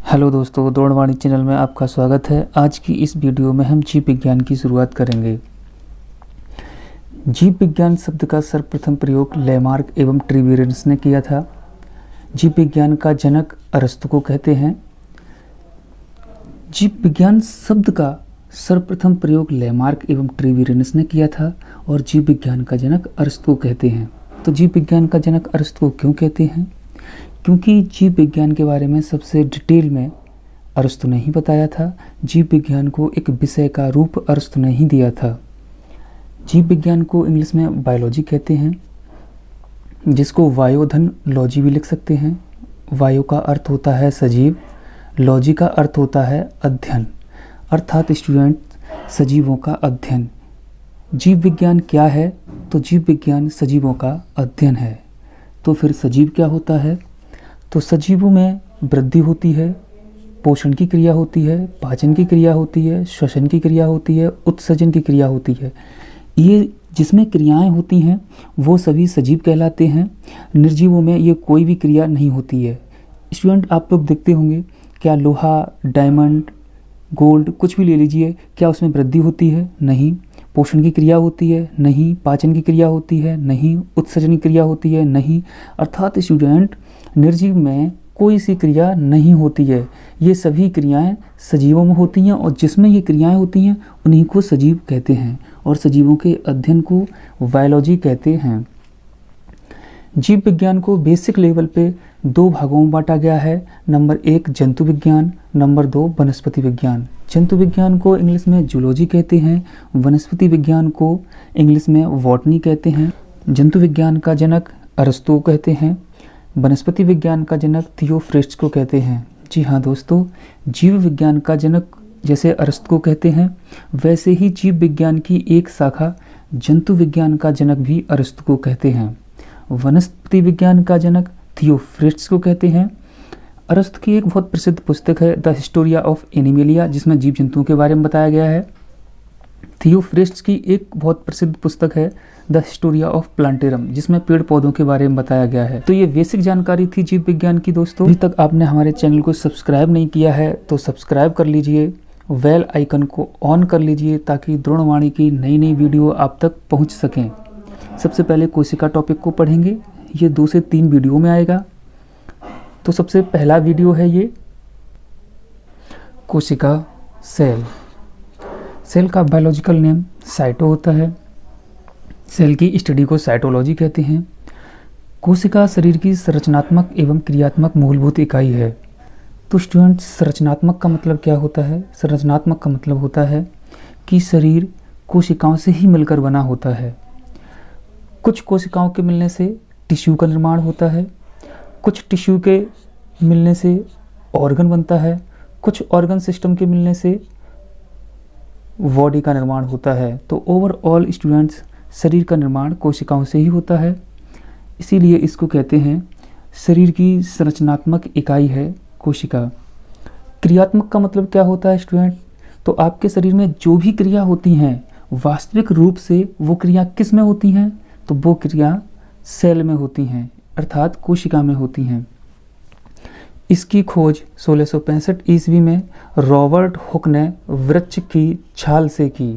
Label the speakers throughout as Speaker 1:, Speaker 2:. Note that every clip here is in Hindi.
Speaker 1: हेलो दोस्तों, दौड़वाणी चैनल में आपका स्वागत है। आज की इस वीडियो में हम जीव विज्ञान की शुरुआत करेंगे। जीव विज्ञान शब्द का सर्वप्रथम प्रयोग लेमार्क एवं ट्रिवियरस ने किया था। जीव विज्ञान का जनक अरस्तु को कहते हैं। जीव विज्ञान शब्द का सर्वप्रथम प्रयोग लेमार्क एवं ट्रिवियरस ने किया था और जीव विज्ञान का जनक अरस्तु को कहते हैं। तो जीव विज्ञान का जनक अरस्तु को क्यों कहते हैं? क्योंकि जीव विज्ञान के बारे में सबसे डिटेल में अरस्तु ने ही बताया था। जीव विज्ञान को एक विषय का रूप अरस्तु ने ही दिया था। जीव विज्ञान को इंग्लिश में बायोलॉजी कहते हैं, जिसको वायोधन लॉजी भी लिख सकते हैं। वायो का अर्थ होता है सजीव, लॉजी का अर्थ होता है अध्ययन, अर्थात स्टूडेंट सजीवों का अध्ययन। जीव विज्ञान क्या है? तो जीव विज्ञान सजीवों का अध्ययन है। तो फिर सजीव क्या होता है? तो सजीवों में वृद्धि होती है, पोषण की क्रिया होती है, पाचन की क्रिया होती है, श्वसन की क्रिया होती है, उत्सर्जन की क्रिया होती है। ये जिसमें क्रियाएं होती हैं वो सभी सजीव कहलाते हैं। निर्जीवों में ये कोई भी क्रिया नहीं होती है। स्टूडेंट, आप लोग देखते होंगे, क्या लोहा, डायमंड, गोल्ड कुछ भी ले लीजिए, क्या उसमें वृद्धि होती है? नहीं। पोषण की क्रिया होती है? नहीं। पाचन की क्रिया होती है? नहीं। उत्सर्जन की क्रिया होती है? नहीं। अर्थात स्टूडेंट, निर्जीव में कोई सी क्रिया नहीं होती है। ये सभी क्रियाएं सजीवों में होती हैं और जिसमें ये क्रियाएं होती हैं उन्हीं को सजीव कहते हैं और सजीवों के अध्ययन को बायोलॉजी कहते हैं। जीव विज्ञान को बेसिक लेवल पे दो भागों में बांटा गया है। नंबर 1 जंतु विज्ञान, नंबर 2 वनस्पति विज्ञान। जंतु विज्ञान को इंग्लिश में जूलॉजी कहते हैं, वनस्पति विज्ञान को इंग्लिश में बॉटनी कहते हैं। जंतु विज्ञान का जनक अरस्तु को कहते हैं, वनस्पति विज्ञान का जनक थियोफ्रिस्टस को कहते हैं। जी हाँ दोस्तों, जीव विज्ञान का जनक जैसे अरस्तु को कहते हैं, वैसे ही जीव विज्ञान की एक शाखा जंतु विज्ञान का जनक भी अरस्तु को कहते हैं। वनस्पति विज्ञान का जनक थियोफ्रिस्टस को कहते हैं। अरस्तु की एक बहुत प्रसिद्ध पुस्तक है द हिस्टोरिया ऑफ एनिमेलिया, जिसमें जीव जंतुओं के बारे में बताया गया है। थियोफ्रिस्टस की एक बहुत प्रसिद्ध पुस्तक है द हिस्टोरिया ऑफ प्लांटेरम, जिसमें पेड़ पौधों के बारे में बताया गया है। तो ये बेसिक जानकारी थी जीव विज्ञान की। दोस्तों, अभी तक आपने हमारे चैनल को सब्सक्राइब नहीं किया है तो सब्सक्राइब कर लीजिए, बेल आइकन को ऑन कर लीजिए ताकि द्रोणवाणी की नई नई वीडियो आप तक पहुंच सकें। सबसे पहले कोशिका टॉपिक को पढ़ेंगे। ये 2 से 3 वीडियो में आएगा। तो सबसे पहला वीडियो है ये कोशिका सेल। सेल का बायोलॉजिकल नेम साइटो होता है। सेल की स्टडी को साइटोलॉजी कहते हैं। कोशिका शरीर की संरचनात्मक एवं क्रियात्मक मूलभूत इकाई है। तो स्टूडेंट, संरचनात्मक का मतलब क्या होता है? संरचनात्मक का मतलब होता है कि शरीर कोशिकाओं से ही मिलकर बना होता है। कुछ कोशिकाओं के मिलने से टिश्यू का निर्माण होता है, कुछ टिश्यू के मिलने से ऑर्गन बनता है, कुछ ऑर्गन सिस्टम के मिलने से बॉडी का निर्माण होता है। तो ओवरऑल स्टूडेंट्स, शरीर का निर्माण कोशिकाओं से ही होता है, इसीलिए इसको कहते हैं शरीर की संरचनात्मक इकाई है कोशिका। क्रियात्मक का मतलब क्या होता है स्टूडेंट? तो आपके शरीर में जो भी क्रिया होती हैं वास्तविक रूप से वो क्रिया किस में होती हैं? तो वो क्रिया सेल में होती हैं, अर्थात कोशिका में होती हैं। इसकी खोज 1665 ईस्वी में रॉबर्ट हुक ने वृक्ष की छाल से की।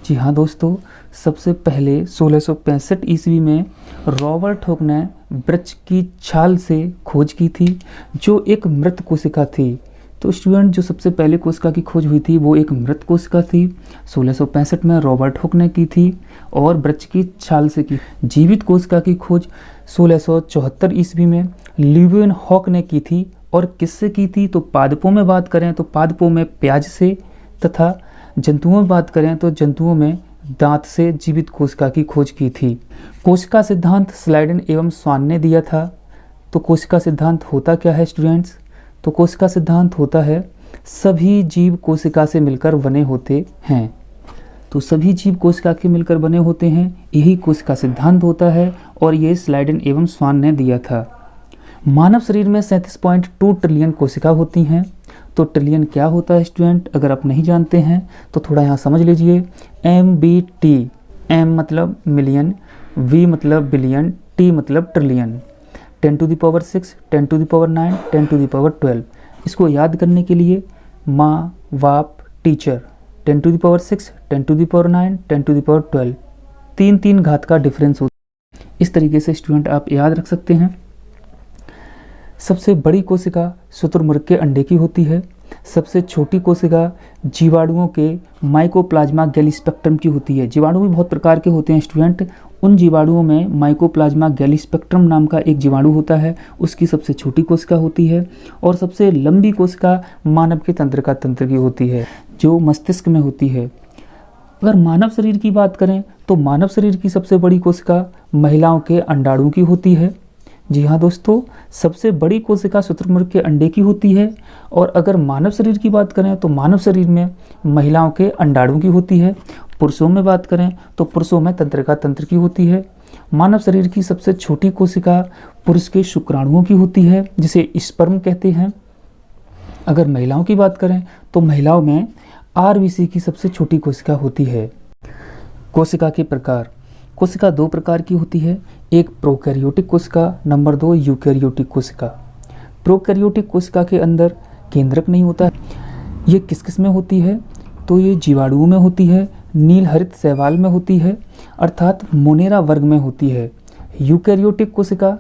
Speaker 1: जी हाँ दोस्तों, सबसे पहले 1665 ईस्वी में रॉबर्ट हुक ने वृक्ष की छाल से खोज की थी, जो एक मृत कोशिका थी। तो स्टूडेंट, जो सबसे पहले कोशिका की खोज हुई थी वो एक मृत कोशिका थी। 1665 में रॉबर्ट हुक ने की थी और वृक्ष की छाल से की। जीवित कोशिका की खोज 1674 ईस्वी में ल्यूविन हॉक ने की थी। और किससे की थी? तो पादपों में बात करें तो पादपों में प्याज से, तथा जंतुओं में बात करें तो जंतुओं में दांत से जीवित कोशिका की खोज की थी। कोशिका सिद्धांत स्लाइडन एवं स्वान ने दिया था। तो कोशिका सिद्धांत होता क्या है स्टूडेंट्स? तो कोशिका सिद्धांत होता है सभी जीव कोशिका से मिलकर बने होते हैं। तो सभी जीव कोशिका के मिलकर बने होते हैं, यही कोशिका सिद्धांत होता है और ये स्लाइडन एवं स्वान ने दिया था। मानव शरीर में 37.2 ट्रिलियन कोशिका होती हैं। तो ट्रिलियन क्या होता है स्टूडेंट? अगर आप नहीं जानते हैं तो थोड़ा यहाँ समझ लीजिए। MBT, M मतलब मिलियन, V मतलब बिलियन, T मतलब trillion. 10 to the power 6, 10 to the power 9, 10 to the power 12। इसको याद करने के लिए माँ, बाप, teacher, 10 to the power 6, 10 to the power 9, 10 to the power 12, 3 घात का डिफरेंस होता है। इस तरीके से स्टूडेंट आप याद रख सकते हैं। सबसे बड़ी कोशिका शुतुरमुर्ग के अंडे की होती है। सबसे छोटी कोशिका जीवाणुओं के माइकोप्लाज्मा गैलीस्पेक्ट्रम की होती है। जीवाणु भी बहुत प्रकार के होते हैं स्टूडेंट। उन जीवाणुओं में माइकोप्लाज्मा गैलीस्पेक्ट्रम नाम का एक जीवाणु होता है, उसकी सबसे छोटी कोशिका होती है। और सबसे लंबी कोशिका मानव के तंत्रिका तंत्र की होती है, जो मस्तिष्क में होती है। अगर मानव शरीर की बात करें तो मानव शरीर की सबसे बड़ी कोशिका महिलाओं के अंडाणु की होती है। जी हाँ दोस्तों, सबसे बड़ी कोशिका शुतुरमुर्ग के अंडे की होती है। और अगर मानव शरीर की बात करें तो मानव शरीर में महिलाओं के अंडाणु की होती है। पुरुषों में बात करें तो पुरुषों में तंत्रिका तंत्र की होती है। मानव शरीर की सबसे छोटी कोशिका पुरुष के शुक्राणुओं की होती है, जिसे स्पर्म कहते हैं। अगर महिलाओं की बात करें तो महिलाओं में आरबीसी की सबसे छोटी कोशिका होती है। कोशिका के प्रकार, कोशिका 2 प्रकार की होती है, एक प्रोकैरियोटिक कोशिका, नंबर 2 यूकैरियोटिक कोशिका। प्रोकैरियोटिक कोशिका के अंदर केंद्रक नहीं होता है। ये किस किस में होती है? तो ये जीवाणुओं में होती है, नील हरित शैवाल में होती है, अर्थात मोनेरा वर्ग में होती है। यूकैरियोटिक कोशिका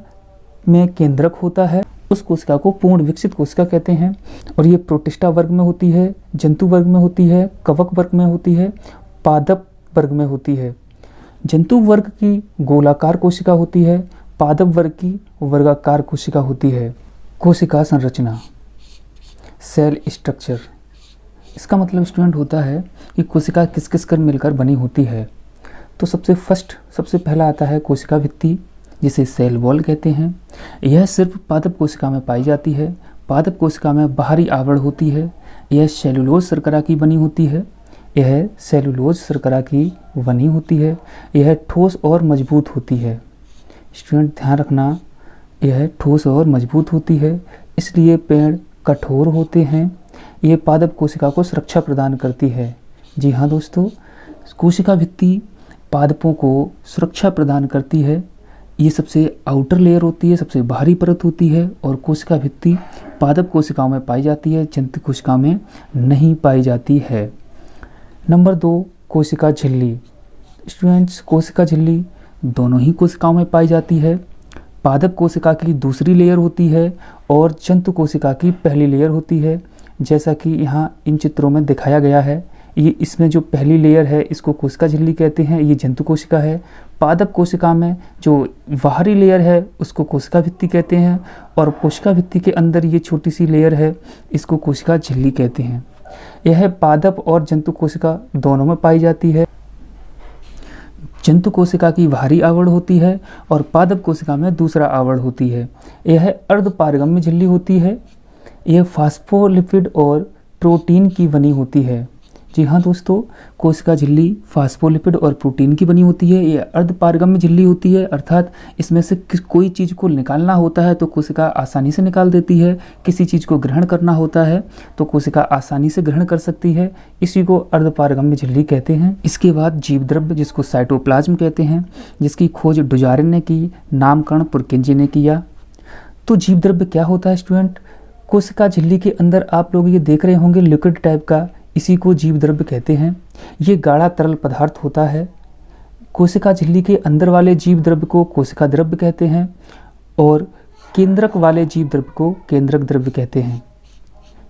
Speaker 1: में केंद्रक होता है, उस कोशिका को पूर्ण विकसित कोशिका कहते हैं। और ये प्रोटिस्टा वर्ग में होती है, जंतु वर्ग में होती है, कवक वर्ग में होती है, पादप वर्ग में होती है। जंतु वर्ग की गोलाकार कोशिका होती है, पादप वर्ग की वर्गाकार कोशिका होती है। कोशिका संरचना, सेल स्ट्रक्चर, इसका मतलब स्टूडेंट होता है कि कोशिका किस किस कर मिलकर बनी होती है। तो सबसे पहला आता है कोशिका भित्ति, जिसे सेल वॉल कहते हैं। यह सिर्फ पादप कोशिका में पाई जाती है। पादप कोशिका में बाहरी आवरण होती है। यह सेलुलोज शर्करा की बनी होती है। यह ठोस और मजबूत होती है। स्टूडेंट ध्यान रखना, यह ठोस और मजबूत होती है, इसलिए पेड़ कठोर होते हैं। ये पादप कोशिका को सुरक्षा प्रदान करती है। जी हाँ दोस्तों, कोशिका भित्ति पादपों को सुरक्षा प्रदान करती है। ये सबसे आउटर लेयर होती है, सबसे बाहरी परत होती है। और कोशिका भित्ति पादप कोशिकाओं में पाई जाती है, जंतु कोशिकाओं में नहीं पाई जाती है। नंबर 2 कोशिका झिल्ली। स्टूडेंट्स, कोशिका झिल्ली दोनों ही कोशिकाओं में पाई जाती है। पादप कोशिका की दूसरी लेयर होती है और जंतु कोशिका की पहली लेयर होती है। जैसा कि यहाँ इन चित्रों में दिखाया गया है, ये इसमें जो पहली लेयर है इसको कोशिका झिल्ली कहते हैं, ये जंतु कोशिका है। पादप कोशिका में जो बाहरी लेयर है उसको कोशिका भित्ति कहते हैं, और कोशिका भित्ति के अंदर ये छोटी सी लेयर है, इसको कोशिका झिल्ली कहते हैं। यह पादप और जंतु कोशिका दोनों में पाई जाती है। जंतु कोशिका की बाहरी आवरण होती है और पादप कोशिका में दूसरा आवरण होती है। यह अर्धपारगम्य झिल्ली होती है। यह फास्फोलिपिड और प्रोटीन की बनी होती है। जी हाँ दोस्तों, कोशिका झिल्ली फास्फोलिपिड और प्रोटीन की बनी होती है। ये अर्धपारगम्य झिल्ली होती है, अर्थात इसमें से कोई चीज़ को निकालना होता है तो कोशिका आसानी से निकाल देती है। किसी चीज़ को ग्रहण करना होता है तो कोशिका आसानी से ग्रहण कर सकती है। इसी को अर्धपारगम्य झिल्ली कहते हैं। इसके बाद जीव द्रव्य, जिसको साइटोप्लाज्म कहते हैं, जिसकी खोज डुजारिन ने की, नामकरण पुरकिंजी ने किया। तो जीव द्रव्य क्या होता है स्टूडेंट? कोशिका झिल्ली के अंदर आप लोग ये देख रहे होंगे लिक्विड टाइप का, इसी को जीव द्रव्य कहते हैं। ये गाढ़ा तरल पदार्थ होता है। कोशिका झिल्ली के अंदर वाले जीव द्रव्य को कोशिका द्रव्य कहते हैं और केंद्रक वाले जीव द्रव्य को केंद्रक द्रव्य कहते हैं।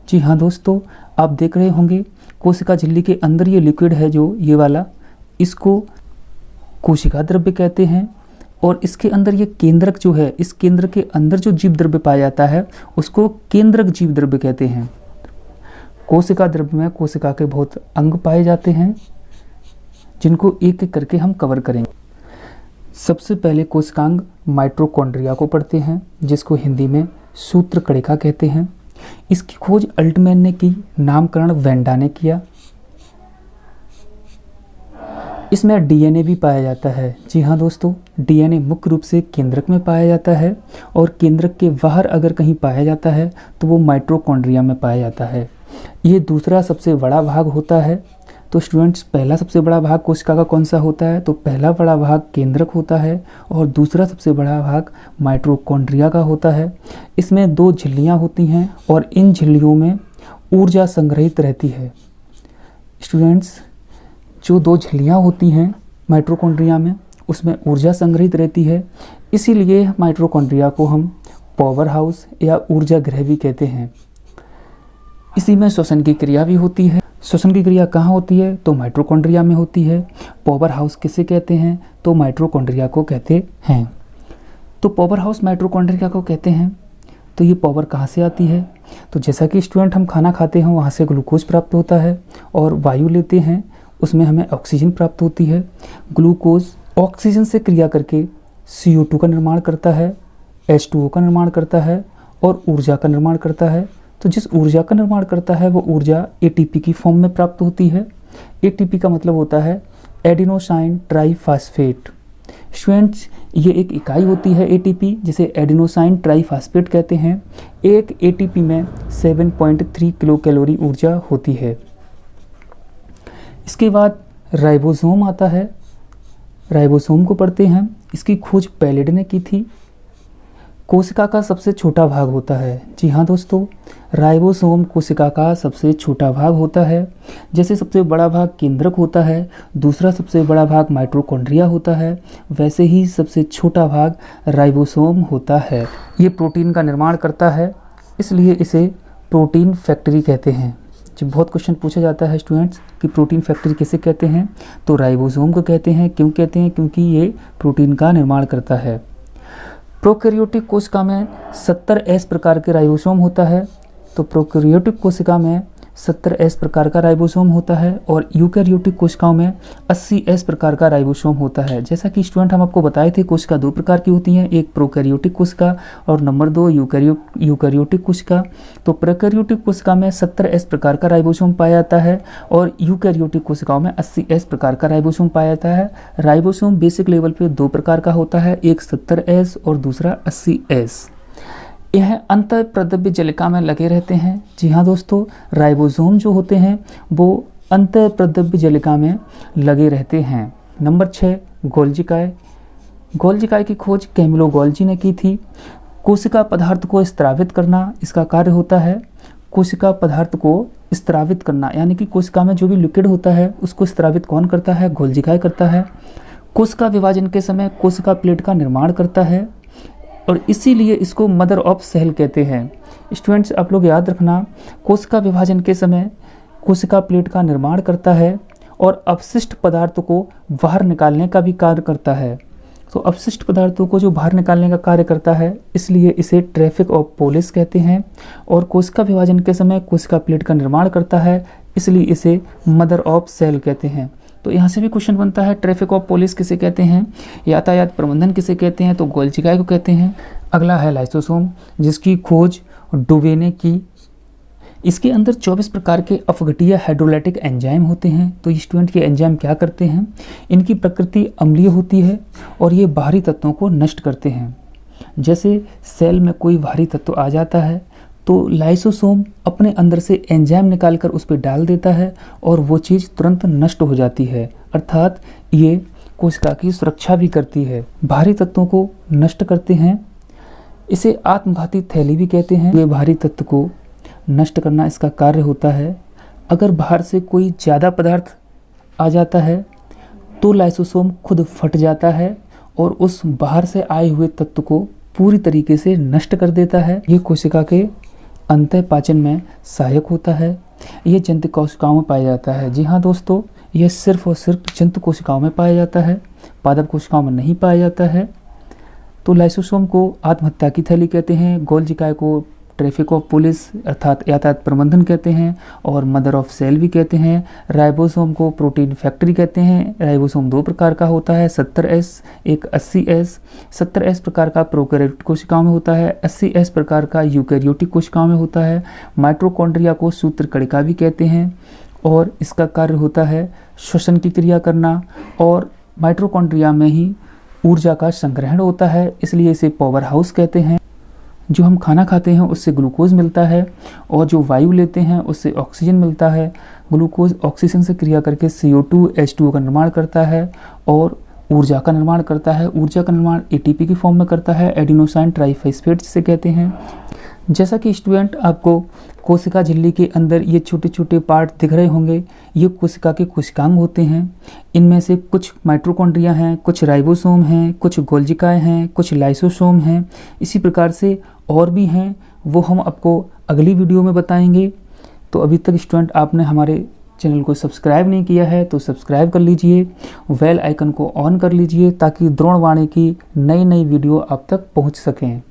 Speaker 1: जी हाँ दोस्तों, आप देख रहे होंगे कोशिका झिल्ली के अंदर ये लिक्विड है जो ये वाला, इसको कोशिका द्रव्य कहते हैं। और इसके अंदर ये केंद्रक जो है, इस केंद्र के अंदर जो जीव द्रव्य पाया जाता है उसको केंद्रक जीव द्रव्य कहते हैं। कोशिका द्रव्य में कोशिका के बहुत अंग पाए जाते हैं, जिनको एक एक करके हम कवर करेंगे। सबसे पहले कोशिकांग माइटोकॉन्ड्रिया को पढ़ते हैं, जिसको हिंदी में सूत्रकणिका कहते हैं। इसकी खोज अल्टमैन ने की, नामकरण वेंडा ने किया। इसमें डीएनए भी पाया जाता है। जी हाँ दोस्तों, डीएनए मुख्य रूप से केंद्रक में पाया जाता है और केंद्रक के बाहर अगर कहीं पाया जाता है तो वो माइटोकॉन्ड्रिया में पाया जाता है। ये दूसरा सबसे बड़ा भाग होता है। तो स्टूडेंट्स पहला सबसे बड़ा भाग कोशिका का कौन सा होता है? तो पहला बड़ा भाग केंद्रक होता है और दूसरा सबसे बड़ा भाग माइटोकॉन्ड्रिया का होता है। इसमें 2 झिल्लियाँ होती हैं और इन झिल्लियों में ऊर्जा संग्रहित रहती है। स्टूडेंट्स, जो 2 झिल्लियाँ होती हैं माइटोकॉन्ड्रिया में, उसमें ऊर्जा संग्रहित रहती है, इसीलिए माइटोकॉन्ड्रिया को हम पावर हाउस या ऊर्जा गृह भी कहते हैं। इसी में श्वसन की क्रिया भी होती है। श्वसन की क्रिया कहाँ होती है? तो माइटोकॉन्ड्रिया में होती है। पावर हाउस किसे कहते हैं? तो माइटोकॉन्ड्रिया को कहते हैं। तो पावर हाउस माइटोकॉन्ड्रिया को कहते हैं। तो ये पावर कहाँ से आती है? तो जैसा कि स्टूडेंट हम खाना खाते हैं वहाँ से ग्लूकोज प्राप्त होता है और वायु लेते हैं उसमें हमें ऑक्सीजन प्राप्त होती है। ग्लूकोज ऑक्सीजन से क्रिया करके CO2 का निर्माण करता है, H2O का निर्माण करता है और ऊर्जा का निर्माण करता है। तो जिस ऊर्जा का निर्माण करता है वो ऊर्जा ATP की फॉर्म में प्राप्त होती है। ATP का मतलब होता है एडिनोसाइन ट्राइफॉस्फेट। स्टूडेंट्स, ये एक इकाई होती है ATP, जिसे एडिनोसाइन ट्राइफॉस्फेट कहते हैं। एक ATP में 7.3 किलो कैलोरी ऊर्जा होती है। इसके बाद राइबोसोम आता है। राइबोसोम को पढ़ते हैं। इसकी खोज पैलेड ने की थी। कोशिका का सबसे छोटा भाग होता है। जी हाँ दोस्तों, राइबोसोम कोशिका का सबसे छोटा भाग होता है। जैसे सबसे बड़ा भाग केंद्रक होता है, दूसरा सबसे बड़ा भाग माइटोकॉन्ड्रिया होता है, वैसे ही सबसे छोटा भाग राइबोसोम होता है। ये प्रोटीन का निर्माण करता है, इसलिए इसे प्रोटीन फैक्ट्री कहते हैं। जब बहुत क्वेश्चन पूछा जाता है स्टूडेंट्स कि प्रोटीन फैक्ट्री किसे कहते हैं, तो राइबोसोम को कहते हैं। क्यों कहते हैं? क्योंकि ये प्रोटीन का निर्माण करता है। प्रोकैरियोटिक कोशिका में 70S प्रकार के राइबोसोम होता है। तो प्रोकैरियोटिक कोशिका में 70S प्रकार का राइबोसोम होता है और यूकैरियोटिक कोशिकाओं में 80S प्रकार का राइबोसोम होता है। जैसा कि स्टूडेंट हम आपको बताए थे, कोशिका 2 प्रकार की होती हैं, एक प्रोकैरियोटिक कोशिका और नंबर 2 यूकैरियोटिक कोशिका। तो प्रोकैरियोटिक कोशिका में 70S प्रकार का राइबोसोम पाया जाता है और यूकैरियोटिक कोशिकाओं में 80S प्रकार का राइबोसोम पाया जाता है। राइबोसोम बेसिक लेवल पे 2 प्रकार का होता है, एक 70S और दूसरा 80S। यह अंतःप्रद्रव्य जलिका में लगे रहते हैं। जी हाँ दोस्तों, राइबोसोम जो होते हैं वो अंतःप्रद्रव्य जलिका में लगे रहते हैं। नंबर 6 गोल्जिकाए। गोल्जिकाए की खोज कैमिलो गोल्जी ने की थी। कोशिका पदार्थ को स्त्रावित करना इसका कार्य होता है। कोशिका पदार्थ को स्त्रावित करना यानी कि कोशिका में जो भी लिक्विड होता है उसको स्त्रावित कौन करता है? गोल्जिकाए करता है। कोशिका विभाजन के समय कोशिका प्लेट का निर्माण करता है और इसीलिए इसको मदर ऑफ सेल कहते हैं। स्टूडेंट्स, आप लोग याद रखना, कोशिका विभाजन के समय कोशिका प्लेट का निर्माण करता है और अपशिष्ट पदार्थों को बाहर निकालने का भी कार्य करता है। तो अपशिष्ट पदार्थों को जो बाहर निकालने का कार्य करता है, इसलिए इसे ट्रैफिक ऑफ पोलिस कहते हैं। और कोशिका विभाजन के समय कोशिका प्लेट का निर्माण करता है, इसलिए इसे मदर ऑफ सेल कहते हैं। तो यहाँ से भी क्वेश्चन बनता है, ट्रैफिक ऑफ पोलिस किसे कहते हैं? यातायात प्रबंधन किसे कहते हैं? तो गोल्जिकाए को कहते हैं। अगला है लाइसोसोम, जिसकी खोज डुवे ने की। इसके अंदर 24 प्रकार के अपघटीय हाइड्रोलाइटिक एंजाइम होते हैं। तो ये स्टूडेंट ये एंजाइम क्या करते हैं? इनकी प्रकृति अम्लीय होती है और ये बाहरी तत्वों को नष्ट करते हैं। जैसे सेल में कोई बाहरी तत्व आ जाता है तो लाइसोसोम अपने अंदर से एंजाइम निकालकर उस पर डाल देता है और वो चीज़ तुरंत नष्ट हो जाती है। अर्थात ये कोशिका की सुरक्षा भी करती है, बाहरी तत्वों को नष्ट करते हैं। इसे आत्मघाती थैली भी कहते हैं। ये बाहरी तत्व को नष्ट करना इसका कार्य होता है। अगर बाहर से कोई ज़्यादा पदार्थ आ जाता है तो लाइसोसोम खुद फट जाता है और उस बाहर से आए हुए तत्व को पूरी तरीके से नष्ट कर देता है। ये कोशिका के अंतःपाचन में सहायक होता है। यह जंतु कोशिकाओं में पाया जाता है। जी हाँ दोस्तों, यह सिर्फ और सिर्फ जंतु कोशिकाओं में पाया जाता है, पादप कोशिकाओं में नहीं पाया जाता है। तो लाइसोसोम को आत्महत्या की थैली कहते हैं, गोल्जिकाए को ट्रैफिक ऑफ पुलिस अर्थात यातायात प्रबंधन कहते हैं और मदर ऑफ सेल भी कहते हैं। राइबोसोम को प्रोटीन फैक्ट्री कहते हैं। राइबोसोम 2 प्रकार का होता है, 70S एक 80S। 70S प्रकार का प्रोकैरियोटिक कोशिकाओं में होता है, 80S प्रकार का यूकैरियोटिक कोशिकाओं में होता है। माइटोकॉन्ड्रिया को सूत्रकणिका भी कहते हैं और इसका कार्य होता है श्वसन की क्रिया करना और माइटोकॉन्ड्रिया में ही ऊर्जा का संग्रहण होता है, इसलिए इसे पावर हाउस कहते हैं। जो हम खाना खाते हैं उससे ग्लूकोज मिलता है और जो वायु लेते हैं उससे ऑक्सीजन मिलता है। ग्लूकोज ऑक्सीजन से क्रिया करके CO2 H2O का निर्माण करता है और ऊर्जा का निर्माण करता है। ऊर्जा का निर्माण ATP की फॉर्म में करता है, एडिनोसाइन ट्राइफॉस्फेट जिसे कहते हैं। जैसा कि स्टूडेंट आपको कोशिका झिल्ली के अंदर ये छोटे छोटे पार्ट दिख रहे होंगे, ये कोशिका के कोशिकांग होते हैं। इनमें से कुछ माइटोकॉन्ड्रिया हैं, कुछ राइबोसोम हैं, कुछ गोल्जिकाएं हैं, कुछ लाइसोसोम हैं। इसी प्रकार से और भी हैं, वो हम आपको अगली वीडियो में बताएंगे। तो अभी तक स्टूडेंट आपने हमारे चैनल को सब्सक्राइब नहीं किया है तो सब्सक्राइब कर लीजिए, बेल आइकन को ऑन कर लीजिए ताकि द्रोणवाणी की नई नई वीडियो आप तक पहुंच सकें।